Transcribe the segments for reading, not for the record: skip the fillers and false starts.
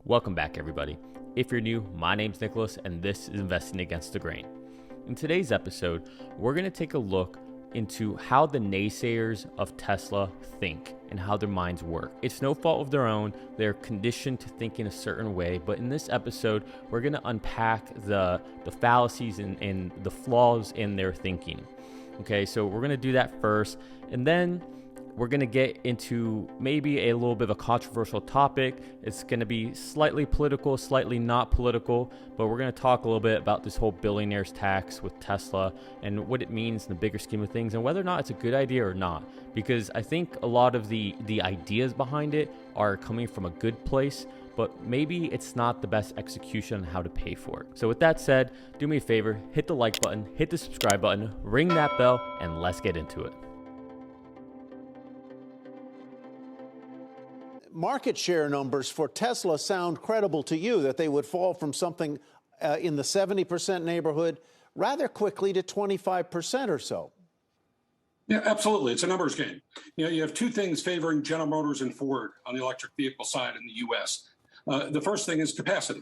Welcome back, everybody. If you're new, my name's Nicholas, and this is Investing Against the Grain. In today's episode, we're going to take a look into how the naysayers of Tesla think and how their minds work. It's no fault of their own. They're conditioned to think in a certain way, but in this episode, we're going to unpack the fallacies and the flaws in their thinking. Okay, so we're going to do that first, and then we're going to get into maybe a little bit of a controversial topic. It's going to be slightly political, slightly not political, but we're going to talk a little bit about this whole billionaire's tax with Tesla and what it means in the bigger scheme of things and whether or not it's a good idea or not. Because I think a lot of the ideas behind it are coming from a good place, but maybe it's not the best execution on how to pay for it. So with that said, do me a favor, hit the like button, hit the subscribe button, ring that bell, and let's get into it. Market share numbers for Tesla sound credible to you, that they would fall from something in the 70% neighborhood rather quickly to 25% or so. Yeah, absolutely. It's a numbers game. You have two things favoring General Motors and Ford on the electric vehicle side in the U.S. The first thing is capacity.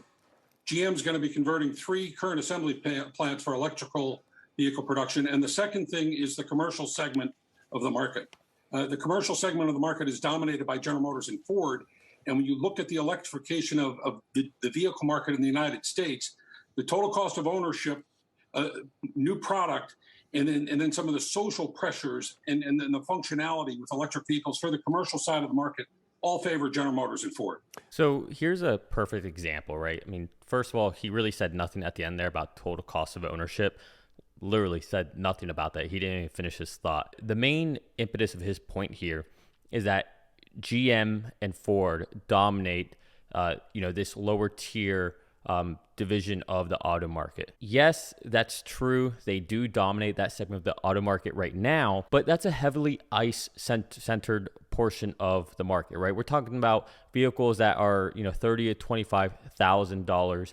GM's going to be converting 3 current assembly plants for electrical vehicle production. And the second thing is the commercial segment of the market. The commercial segment of the market is dominated by General Motors and Ford. And when you look at the electrification of the vehicle market in the United States, the total cost of ownership, new product, and then some of the social pressures and then the functionality with electric vehicles for the commercial side of the market all favor General Motors and Ford. So here's a perfect example, right? I mean, first of all, he really said nothing at the end there about total cost of ownership. Literally said nothing about that. He didn't even finish his thought. The main impetus of his point here is that GM and Ford dominate, this lower tier division of the auto market. Yes, that's true. They do dominate that segment of the auto market right now, but that's a heavily ICE-centered portion of the market, right? We're talking about vehicles that are, $30,000 to $25,000.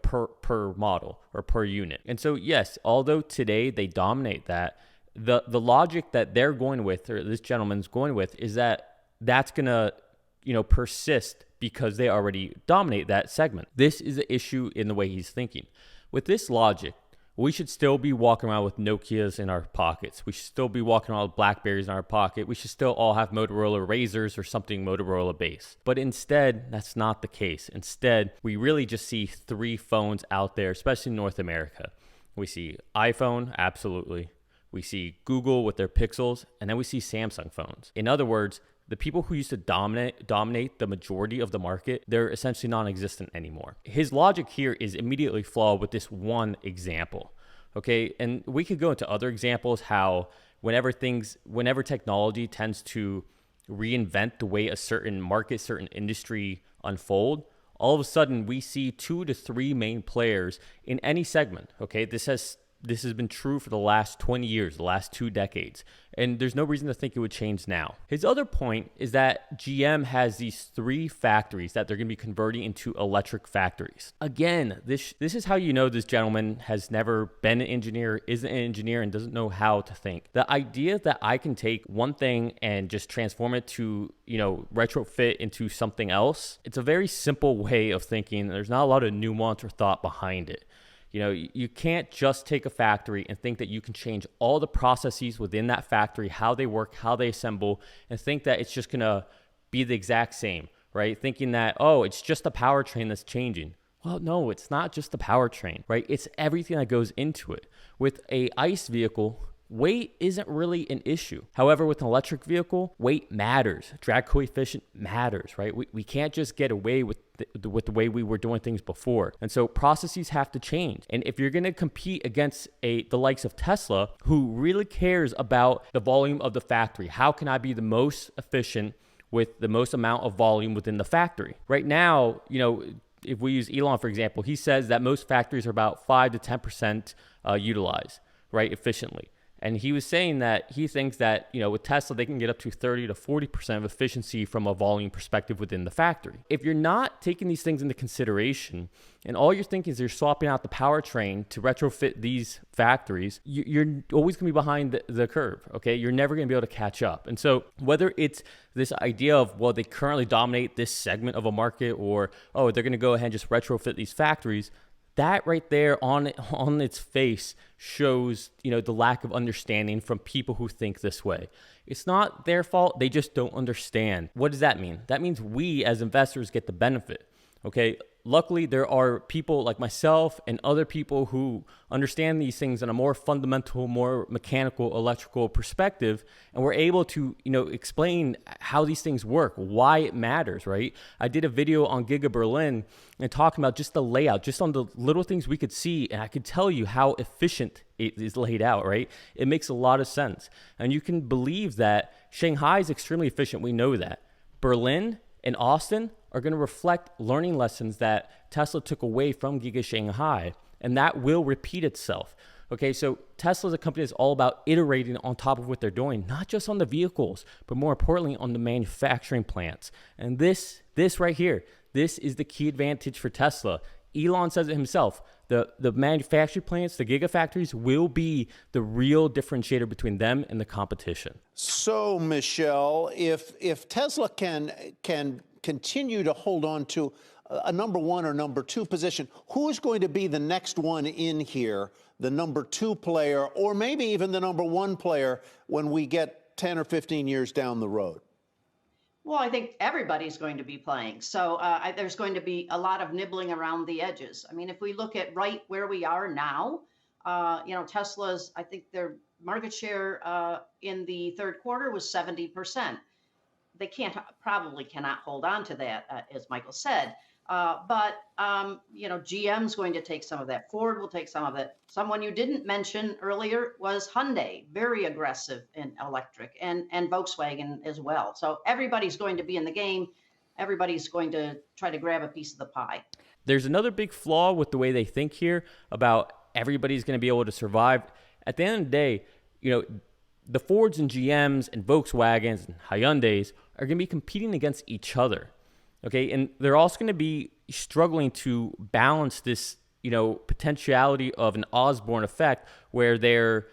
Per model or per unit. And so, yes, although today they dominate that, the logic that they're going with, or this gentleman's going with, is that that's going to, persist because they already dominate that segment. This is an issue in the way he's thinking. With this logic, we should still be walking around with Nokias in our pockets. We should still be walking around with Blackberries in our pocket. We should still all have Motorola Razrs or something Motorola based. But instead, that's not the case. Instead, we really just see 3 phones out there, especially in North America. We see iPhone, absolutely. We see Google with their Pixels, and then we see Samsung phones. In other words, the people who used to dominate the majority of the market, they're essentially non-existent anymore. His logic here is immediately flawed with this one example, okay? And we could go into other examples how whenever technology tends to reinvent the way a certain market, certain industry unfold, all of a sudden we see 2 to 3 main players in any segment, okay? This has been true for the last 20 years, the last 2 decades, and there's no reason to think it would change now. His other point is that GM has these 3 factories that they're going to be converting into electric factories. Again, this is how you know this gentleman has never been an engineer, isn't an engineer, and doesn't know how to think. The idea that I can take one thing and just transform it to, retrofit into something else, it's a very simple way of thinking. There's not a lot of nuance or thought behind it. You can't just take a factory and think that you can change all the processes within that factory, how they work, how they assemble, and think that it's just going to be the exact same, right? Thinking that, it's just the powertrain that's changing. Well, no, it's not just the powertrain, right? It's everything that goes into it. With a ICE vehicle, weight isn't really an issue. However, with an electric vehicle, weight matters. Drag coefficient matters, right? We can't just get away with the way we were doing things before. And so processes have to change. And if you're going to compete against the likes of Tesla, who really cares about the volume of the factory, how can I be the most efficient with the most amount of volume within the factory? Right now, if we use Elon, for example, he says that most factories are about 5 to 10% utilized, right, efficiently. And he was saying that he thinks that, with Tesla, they can get up to 30 to 40% of efficiency from a volume perspective within the factory. If you're not taking these things into consideration and all you're thinking is you're swapping out the powertrain to retrofit these factories, you're always going to be behind the curve, okay? You're never going to be able to catch up. And so whether it's this idea of, well, they currently dominate this segment of a market, or, oh, they're going to go ahead and just retrofit these factories, that right there on its face shows, the lack of understanding from people who think this way. It's not their fault. They just don't understand. What does that mean? That means we as investors get the benefit, okay? Luckily, there are people like myself and other people who understand these things in a more fundamental, more mechanical, electrical perspective, and we're able to, explain how these things work, why it matters, right? I did a video on Giga Berlin and talking about just the layout, just on the little things we could see, and I could tell you how efficient it is laid out, right? It makes a lot of sense. And you can believe that Shanghai is extremely efficient. We know that. Berlin and Austin are going to reflect learning lessons that Tesla took away from Giga Shanghai, and that will repeat itself. Okay, so Tesla is a company that's all about iterating on top of what they're doing, not just on the vehicles, but more importantly on the manufacturing plants. And this right here, this is the key advantage for Tesla. Elon says it himself. The manufacturing plants, the gigafactories, will be the real differentiator between them and the competition. So, Michelle, if Tesla can continue to hold on to a number one or number two position, who's going to be the next one in here, the number two player, or maybe even the number one player when we get 10 or 15 years down the road? Well, I think everybody's going to be playing. So there's going to be a lot of nibbling around the edges. I mean, if we look at right where we are now, Tesla's, I think their market share in the third quarter was 70%. They probably cannot hold on to that, as Michael said. But GM's going to take some of that. Ford will take some of it. Someone you didn't mention earlier was Hyundai, very aggressive in electric, and Volkswagen as well. So everybody's going to be in the game. Everybody's going to try to grab a piece of the pie. There's another big flaw with the way they think here about everybody's going to be able to survive. At the end of the day, the Fords and GMs and Volkswagens and Hyundais are going to be competing against each other. Okay, and they're also going to be struggling to balance this, potentiality of an Osborne effect where they're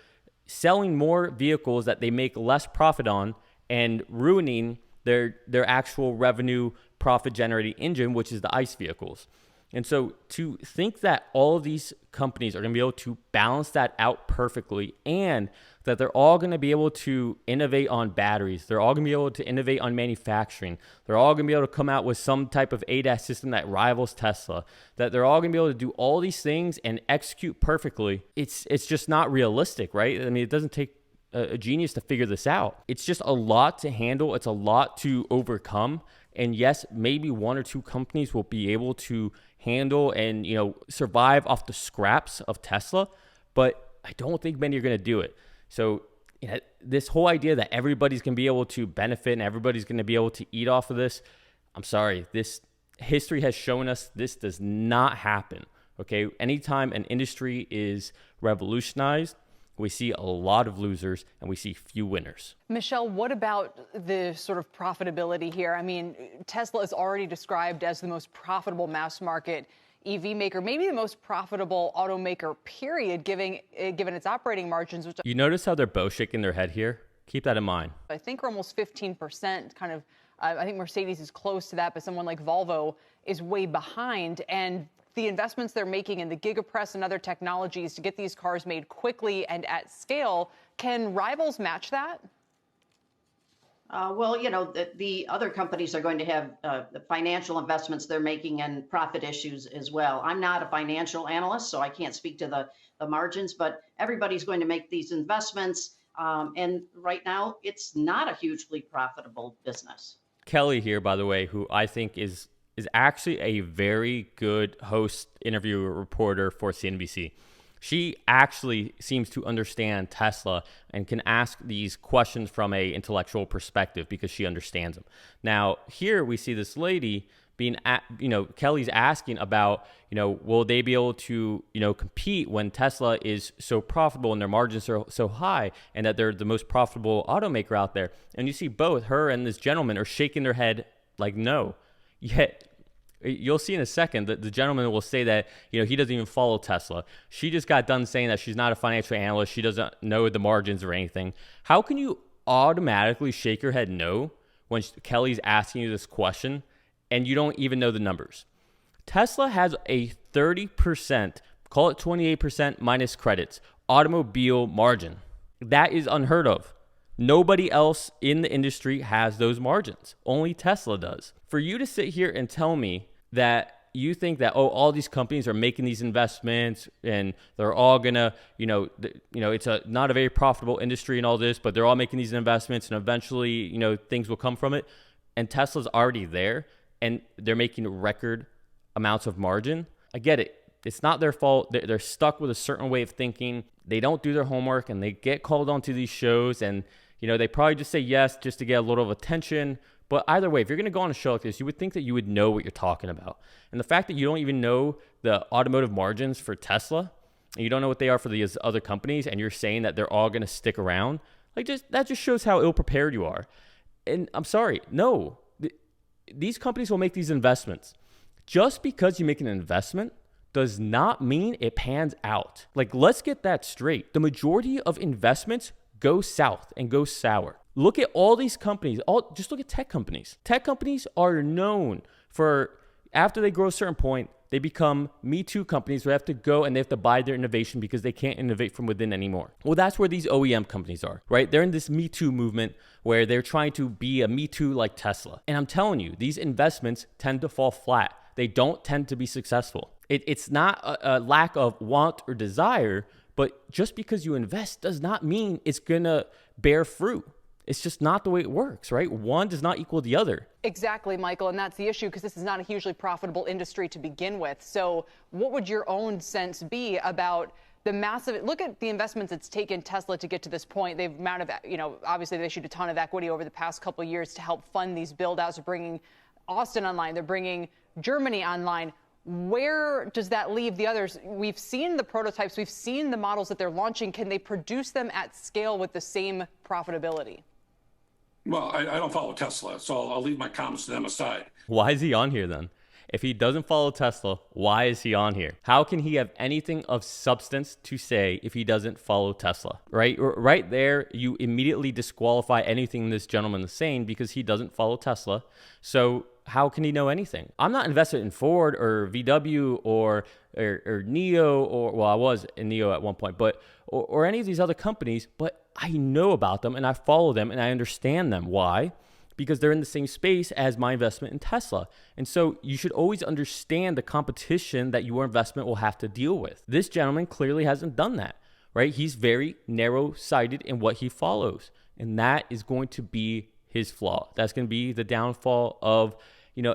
selling more vehicles that they make less profit on and ruining their actual revenue profit generating engine, which is the ICE vehicles. And so to think that all of these companies are going to be able to balance that out perfectly, and that they're all going to be able to innovate on batteries, they're all going to be able to innovate on manufacturing, they're all going to be able to come out with some type of ADAS system that rivals Tesla, that they're all going to be able to do all these things and execute perfectly, it's just not realistic, right? I mean, it doesn't take a genius to figure this out. It's just a lot to handle. It's a lot to overcome. And yes, maybe one or two companies will be able to handle and, survive off the scraps of Tesla, but I don't think many are going to do it. So this whole idea that everybody's going to be able to benefit and everybody's going to be able to eat off of this, I'm sorry, this history has shown us this does not happen. Okay, anytime an industry is revolutionized, we see a lot of losers and we see few winners. Michelle, what about the sort of profitability here? I mean, Tesla is already described as the most profitable mass market EV maker, maybe the most profitable automaker, period, given its operating margins. Which you notice how they're both shaking their head here? Keep that in mind. I think are almost 15%, kind of. I think Mercedes is close to that, but someone like Volvo is way behind. And the investments they're making in the Gigapress and other technologies to get these cars made quickly and at scale, can rivals match that? Well, the other companies are going to have the financial investments they're making and profit issues as well. I'm not a financial analyst, so I can't speak to the margins, but everybody's going to make these investments. And right now, it's not a hugely profitable business. Kelly here, by the way, who I think is actually a very good host, interviewer, reporter for CNBC. She actually seems to understand Tesla and can ask these questions from a intellectual perspective because she understands them. Now, here we see this lady Kelly's asking about, will they be able to, compete when Tesla is so profitable and their margins are so high and that they're the most profitable automaker out there. And you see both her and this gentleman are shaking their head like no. Yet you'll see in a second that the gentleman will say that, he doesn't even follow Tesla. She just got done saying that she's not a financial analyst. She doesn't know the margins or anything. How can you automatically shake your head no when Kelly's asking you this question and you don't even know the numbers? Tesla has a 30%, call it 28% minus credits, automobile margin. That is unheard of. Nobody else in the industry has those margins. Only Tesla does. For you to sit here and tell me that you think that, all these companies are making these investments and they're all gonna, it's not a very profitable industry and all this, but they're all making these investments and eventually, things will come from it. And Tesla's already there and they're making record amounts of margin. I get it. It's not their fault. They're stuck with a certain way of thinking. They don't do their homework and they get called onto these shows and, they probably just say yes just to get a little of attention. But either way, if you're going to go on a show like this, you would think that you would know what you're talking about. And the fact that you don't even know the automotive margins for Tesla, and you don't know what they are for these other companies, and you're saying that they're all going to stick around, that just shows how ill-prepared you are. And I'm sorry, no. These companies will make these investments. Just because you make an investment does not mean it pans out. Let's get that straight. The majority of investments go south and go sour. Look at all these companies. Just look at tech companies. Tech companies are known for, after they grow a certain point, they become Me Too companies where they have to go and they have to buy their innovation because they can't innovate from within anymore. Well, that's where these OEM companies are, right? They're in this Me Too movement where they're trying to be a Me Too like Tesla. And I'm telling you, these investments tend to fall flat. They don't tend to be successful. It's not a lack of want or desire, but just because you invest does not mean it's going to bear fruit. It's just not the way it works, right? One does not equal the other. Exactly, Michael. And that's the issue because this is not a hugely profitable industry to begin with. So what would your own sense be about the massive, look at the investments it's taken Tesla to get to this point. They've amount of, obviously they issued a ton of equity over the past couple of years to help fund these build outs. They're bringing Austin online. They're bringing Germany online. Where does that leave the others? We've seen the prototypes. We've seen the models that they're launching. Can they produce them at scale with the same profitability? Well, I don't follow Tesla, so I'll leave my comments to them aside. Why is he on here then? If he doesn't follow Tesla, why is he on here? How can he have anything of substance to say if he doesn't follow Tesla? Right there, you immediately disqualify anything this gentleman is saying because he doesn't follow Tesla. So how can he know anything? I'm not invested in Ford or VW or NIO I was in NIO at one point, but or any of these other companies, but I know about them and I follow them and I understand them. Why? Because they're in the same space as my investment in Tesla. And so you should always understand the competition that your investment will have to deal with. This gentleman clearly hasn't done that, right? He's very narrow-sighted in what he follows. And that is going to be his flaw. That's going to be the downfall of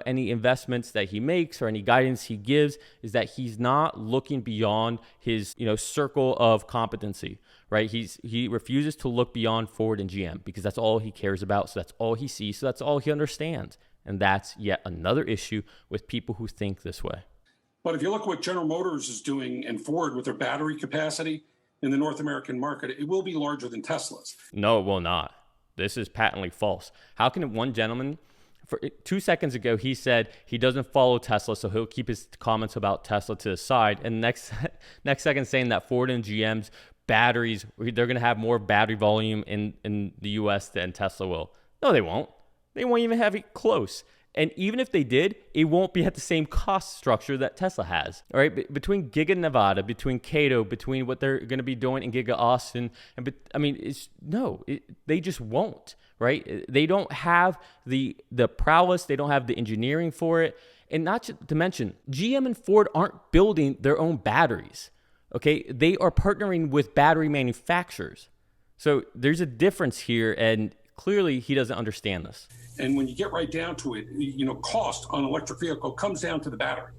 any investments that he makes or any guidance he gives, is that he's not looking beyond his, circle of competency, right? He refuses to look beyond Ford and GM because that's all he cares about. So that's all he sees. So that's all he understands. And that's yet another issue with people who think this way. But if you look at what General Motors is doing and Ford with their battery capacity in the North American market, it will be larger than Tesla's. No, it will not. This is patently false. How can one gentleman... For 2 seconds ago, he said he doesn't follow Tesla, so he'll keep his comments about Tesla to the side. And next second saying that Ford and GM's batteries, they're going to have more battery volume in the U.S. than Tesla will. No, they won't. They won't even have it close. And even if they did, it won't be at the same cost structure that Tesla has. All right, between Giga Nevada, between Cato, between what they're going to be doing in Giga Austin, they just won't. Right? They don't have the prowess. They don't have the engineering for it. And not to mention, GM and Ford aren't building their own batteries. Okay? They are partnering with battery manufacturers. So there's a difference here, and clearly he doesn't understand this. And when you get right down to it, cost on an electric vehicle comes down to the battery.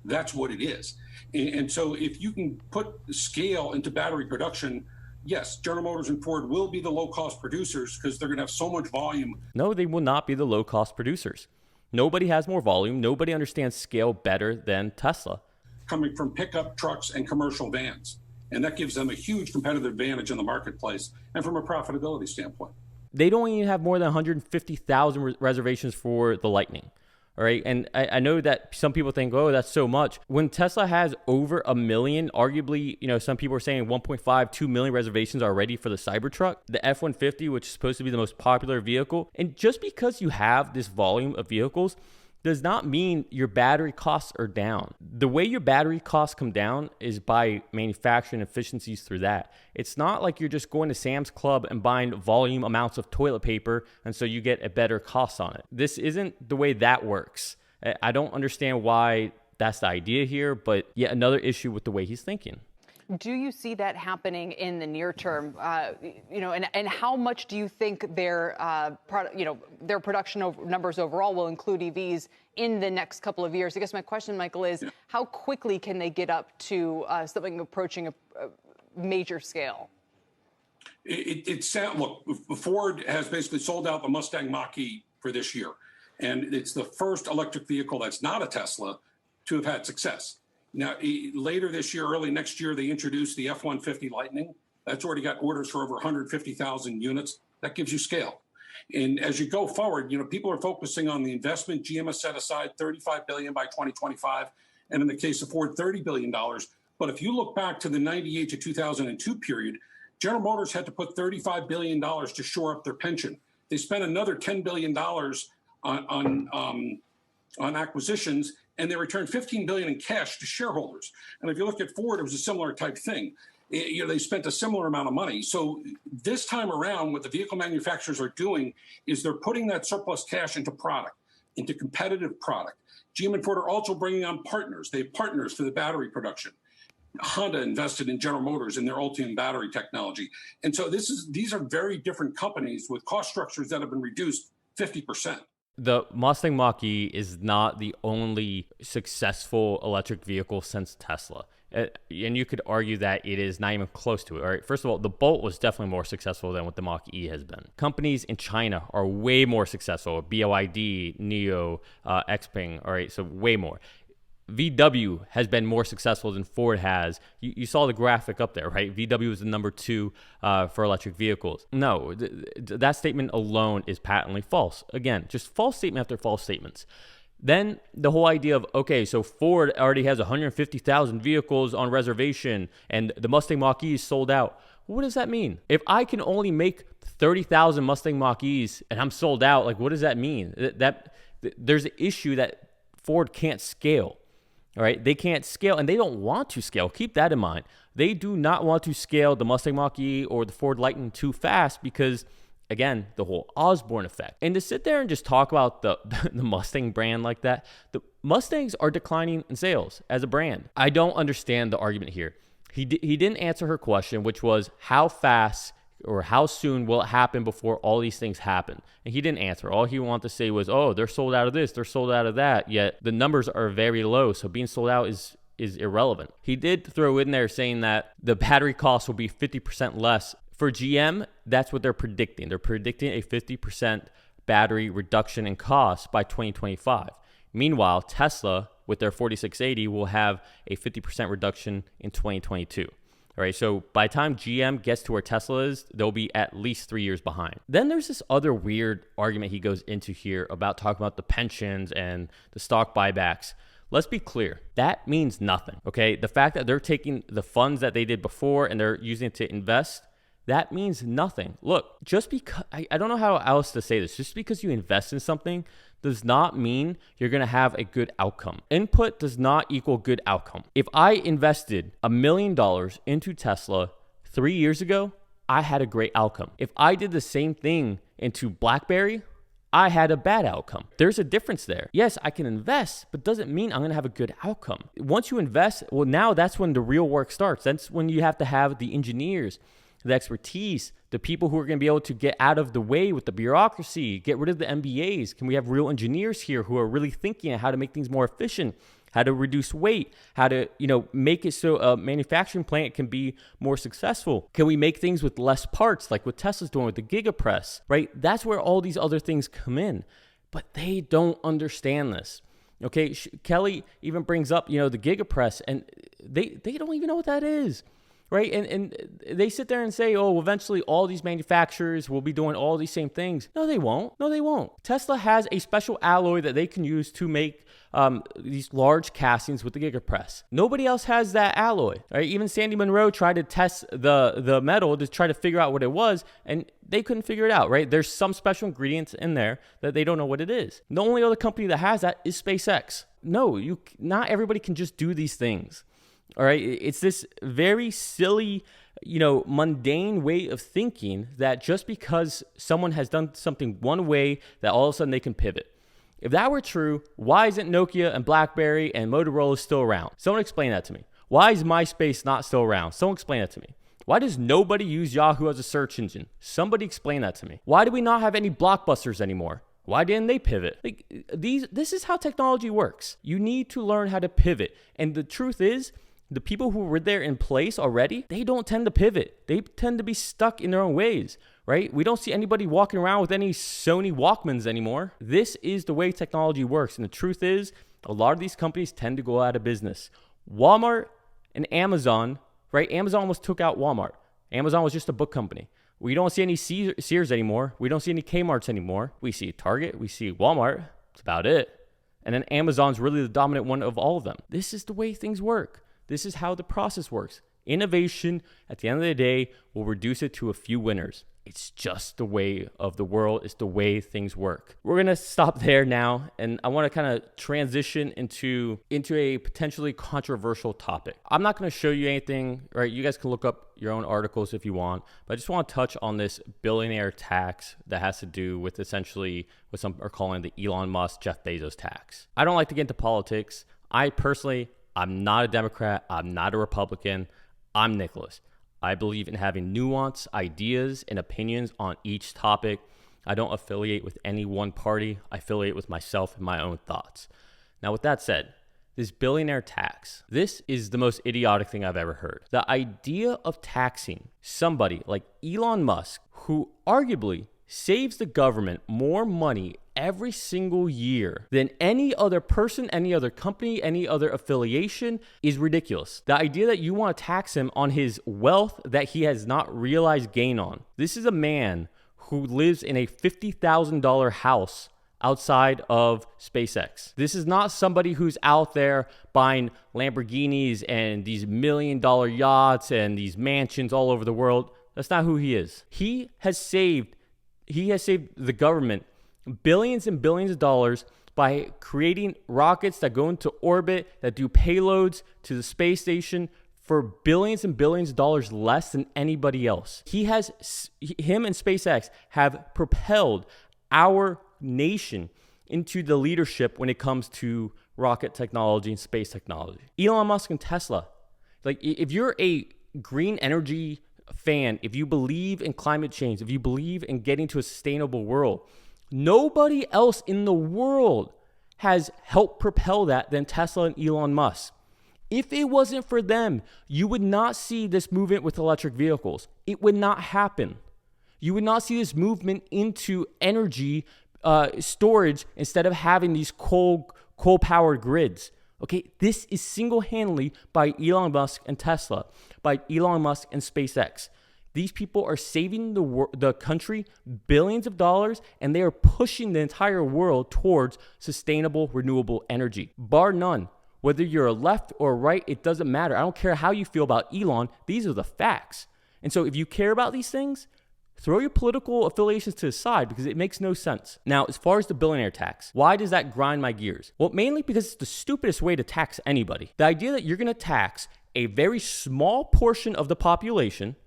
That's what it is. And so if you can put scale into battery production, yes, General Motors and Ford will be the low-cost producers because they're going to have so much volume. No, they will not be the low-cost producers. Nobody has more volume. Nobody understands scale better than Tesla. Coming from pickup trucks and commercial vans. And that gives them a huge competitive advantage in the marketplace and from a profitability standpoint. They don't even have more than 150,000 reservations for the Lightning. All right. And I know that some people think, oh, that's so much. When Tesla has over 1 million, arguably, some people are saying 1.5, 2 million reservations already for the Cybertruck, the F-150, which is supposed to be the most popular vehicle. And just because you have this volume of vehicles does not mean your battery costs are down. The way your battery costs come down is by manufacturing efficiencies through that. It's not like you're just going to Sam's Club and buying volume amounts of toilet paper and so you get a better cost on it. This isn't the way that works. I don't understand why that's the idea here, but yet another issue with the way he's thinking. Do you see that happening in the near term? And how much do you think their production numbers overall will include EVs in the next couple of years? I guess my question, Michael, is how quickly can they get up to something approaching a major scale? Look, Ford has basically sold out the Mustang Mach-E for this year, and it's the first electric vehicle that's not a Tesla to have had success. Now, later this year, early next year, they introduced the F-150 Lightning. That's already got orders for over 150,000 units. That gives you scale. And as you go forward, people are focusing on the investment. GM has set aside $35 billion by 2025, and in the case of Ford, $30 billion. But if you look back to the 98 to 2002 period, General Motors had to put $35 billion to shore up their pension. They spent another $10 billion on acquisitions, and they returned $15 billion in cash to shareholders. And if you look at Ford, it was a similar type thing. They spent a similar amount of money. So this time around, what the vehicle manufacturers are doing is they're putting that surplus cash into product, into competitive product. GM and Ford are also bringing on partners. They have partners for the battery production. Honda invested in General Motors in their Ultium battery technology. And so these are very different companies with cost structures that have been reduced 50%. The Mustang Mach-E is not the only successful electric vehicle since Tesla. And you could argue that it is not even close to it. All right. First of all, the Bolt was definitely more successful than what the Mach-E has been. Companies in China are way more successful. BYD, NIO, Xpeng. All right. So way more. VW has been more successful than Ford has. You saw the graphic up there, right? VW is the number 2 for electric vehicles. No, that statement alone is patently false. Again, just false statement after false statements. Then the whole idea of, okay, so Ford already has 150,000 vehicles on reservation and the Mustang Mach-E is sold out. What does that mean? If I can only make 30,000 Mustang Mach-E's and I'm sold out, like, what does that mean? There's an issue that Ford can't scale. All right, they can't scale and they don't want to scale. Keep that in mind. They do not want to scale the Mustang Mach-E or the Ford Lightning too fast because, again, the whole Osborne effect. And to sit there and just talk about the Mustang brand like that, the Mustangs are declining in sales as a brand. I don't understand the argument here. He didn't answer her question, which was how fast or how soon will it happen before all these things happen? And he didn't answer. All he wanted to say was, oh, they're sold out of this, they're sold out of that, yet the numbers are very low, so being sold out is irrelevant. He did throw in there saying that the battery cost will be 50% less. For GM, that's what they're predicting. They're predicting a 50% battery reduction in cost by 2025. Meanwhile, Tesla, with their 4680, will have a 50% reduction in 2022. All right, so by the time GM gets to where Tesla is, they'll be at least 3 years behind. Then there's this other weird argument he goes into here about talking about the pensions and the stock buybacks. Let's be clear, that means nothing, okay? The fact that they're taking the funds that they did before and they're using it to invest, that means nothing. Look, just because, I don't know how else to say this, just because you invest in something does not mean you're going to have a good outcome. Input does not equal good outcome. If I invested $1 million into Tesla 3 years ago, I had a great outcome. If I did the same thing into BlackBerry, I had a bad outcome. There's a difference there. Yes, I can invest, but doesn't mean I'm going to have a good outcome. Once you invest, well, now that's when the real work starts. That's when you have to have the engineers, the expertise, the people who are going to be able to get out of the way with the bureaucracy, get rid of the MBAs. Can we have real engineers here who are really thinking how to make things more efficient, how to reduce weight, how to, make it so a manufacturing plant can be more successful? Can we make things with less parts, like what Tesla's doing with the Gigapress, right? That's where all these other things come in. But they don't understand this. Okay, Kelly even brings up, the gigapress, and they don't even know what that is, right? And they sit there and say, oh, eventually all these manufacturers will be doing all these same things. No, they won't. No, they won't. Tesla has a special alloy that they can use to make these large castings with the gigapress. Nobody else has that alloy, right? Even Sandy Munro tried to test the metal to try to figure out what it was, and they couldn't figure it out, right? There's some special ingredients in there that they don't know what it is. The only other company that has that is SpaceX. No, not everybody can just do these things. All right, it's this very silly, mundane way of thinking that just because someone has done something one way, that all of a sudden they can pivot. If that were true, why isn't Nokia and BlackBerry and Motorola still around? Someone explain that to me. Why is MySpace not still around? Someone explain that to me. Why does nobody use Yahoo as a search engine? Somebody explain that to me. Why do we not have any blockbusters anymore? Why didn't they pivot? This is how technology works. You need to learn how to pivot. And the truth is, the people who were there in place already, they don't tend to pivot. They tend to be stuck in their own ways, right? We don't see anybody walking around with any Sony Walkmans anymore. This is the way technology works. And the truth is, a lot of these companies tend to go out of business. Walmart and Amazon, right? Amazon almost took out Walmart. Amazon was just a book company. We don't see any Sears anymore. We don't see any Kmart's anymore. We see Target. We see Walmart. That's about it. And then Amazon's really the dominant one of all of them. This is the way things work. This is how the process works. Innovation, at the end of the day, will reduce it to a few winners. It's just the way of the world. It's the way things work. We're going to stop there now, and I want to kind of transition into a potentially controversial topic. I'm not going to show you anything, right? You guys can look up your own articles if you want, but I just want to touch on this billionaire tax that has to do with essentially what some are calling the Elon Musk, Jeff Bezos tax. I don't like to get into politics. I'm not a Democrat. I'm not a Republican. I'm Nicholas. I believe in having nuance, ideas, and opinions on each topic. I don't affiliate with any one party. I affiliate with myself and my own thoughts. Now, with that said, this billionaire tax, this is the most idiotic thing I've ever heard. The idea of taxing somebody like Elon Musk, who arguably saves the government more money every single year than any other person, any other company, any other affiliation, is ridiculous. The idea that you want to tax him on his wealth that he has not realized gain on. This is a man who lives in a $50,000 house outside of SpaceX. This is not somebody who's out there buying Lamborghinis and these $1 million yachts and these mansions all over the world. That's not who he is. He has saved the government billions and billions of dollars by creating rockets that go into orbit, that do payloads to the space station for billions and billions of dollars less than anybody else. Him and SpaceX have propelled our nation into the leadership when it comes to rocket technology and space technology. Elon Musk and Tesla, if you're a green energy fan, if you believe in climate change, if you believe in getting to a sustainable world, nobody else in the world has helped propel that than Tesla and Elon Musk. If it wasn't for them, you would not see this movement with electric vehicles. It would not happen. You would not see this movement into energy storage instead of having these coal-powered grids. Okay, this is single-handedly by Elon Musk and Tesla, by Elon Musk and SpaceX. These people are saving the country billions of dollars, and they are pushing the entire world towards sustainable, renewable energy. Bar none. Whether you're a left or a right, it doesn't matter. I don't care how you feel about Elon. These are the facts. And so if you care about these things, throw your political affiliations to the side because it makes no sense. Now, as far as the billionaire tax, why does that grind my gears? Well, mainly because it's the stupidest way to tax anybody. The idea that you're going to tax a very small portion of the population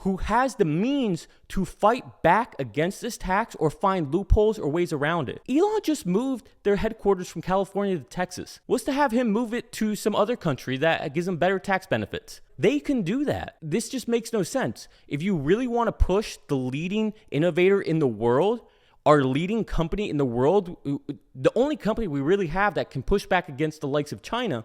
who has the means to fight back against this tax or find loopholes or ways around it. Elon just moved their headquarters from California to Texas. What's to have him move it to some other country that gives them better tax benefits? They can do that. This just makes no sense. If you really want to push the leading innovator in the world, our leading company in the world, the only company we really have that can push back against the likes of China,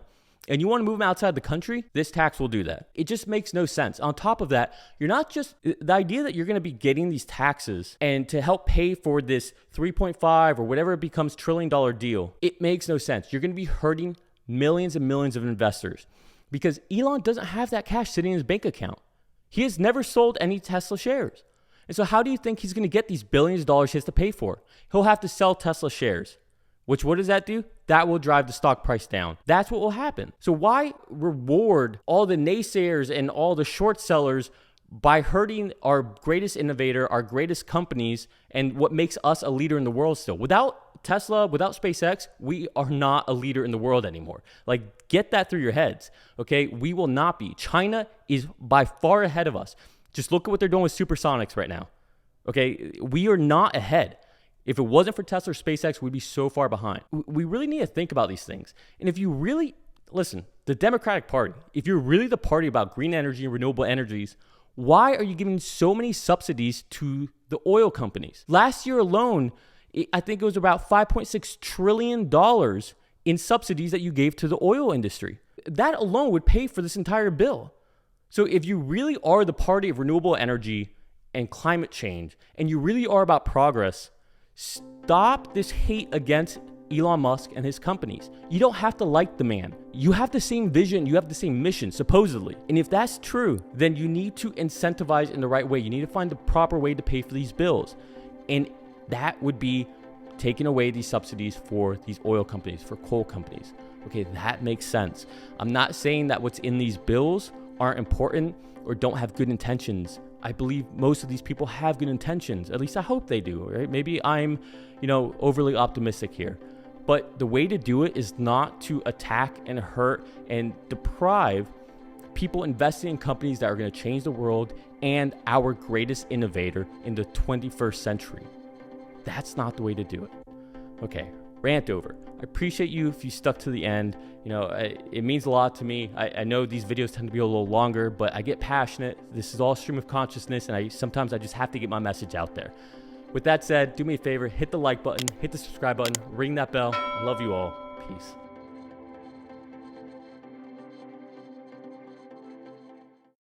and you want to move them outside the country, this tax will do that. It just makes no sense. On top of that, you're not just, the idea that you're going to be getting these taxes and to help pay for this 3.5 or whatever it becomes $1 trillion deal, it makes no sense. You're going to be hurting millions and millions of investors because Elon doesn't have that cash sitting in his bank account. He has never sold any Tesla shares. And so how do you think he's going to get these billions of dollars he has to pay for? He'll have to sell Tesla shares. Which, what does that do? That will drive the stock price down. That's what will happen. So why reward all the naysayers and all the short sellers by hurting our greatest innovator, our greatest companies, and what makes us a leader in the world still? Without Tesla, without SpaceX, we are not a leader in the world anymore. Like, get that through your heads, okay? We will not be. China is by far ahead of us. Just look at what they're doing with supersonics right now, okay? We are not ahead. If it wasn't for Tesla or SpaceX, we'd be so far behind. We really need to think about these things. And if you really, listen, the Democratic Party, if you're really the party about green energy and renewable energies, why are you giving so many subsidies to the oil companies? Last year alone, I think it was about $5.6 trillion in subsidies that you gave to the oil industry. That alone would pay for this entire bill. So if you really are the party of renewable energy and climate change, and you really are about progress, stop this hate against Elon Musk and his companies. You don't have to like the man. You have the same vision, you have the same mission, supposedly. And if that's true, then you need to incentivize in the right way. You need to find the proper way to pay for these bills. And that would be taking away these subsidies for these oil companies, for coal companies. Okay, that makes sense. I'm not saying that what's in these bills aren't important or don't have good intentions. I believe most of these people have good intentions. At least I hope they do, right? Maybe I'm, overly optimistic here. But the way to do it is not to attack and hurt and deprive people investing in companies that are going to change the world and our greatest innovator in the 21st century. That's not the way to do it. Okay, rant over. I appreciate you if you stuck to the end. It means a lot to me. I know these videos tend to be a little longer, but I get passionate. This is all stream of consciousness, and sometimes I just have to get my message out there. With that said, do me a favor, hit the like button, hit the subscribe button, ring that bell. Love you all. Peace.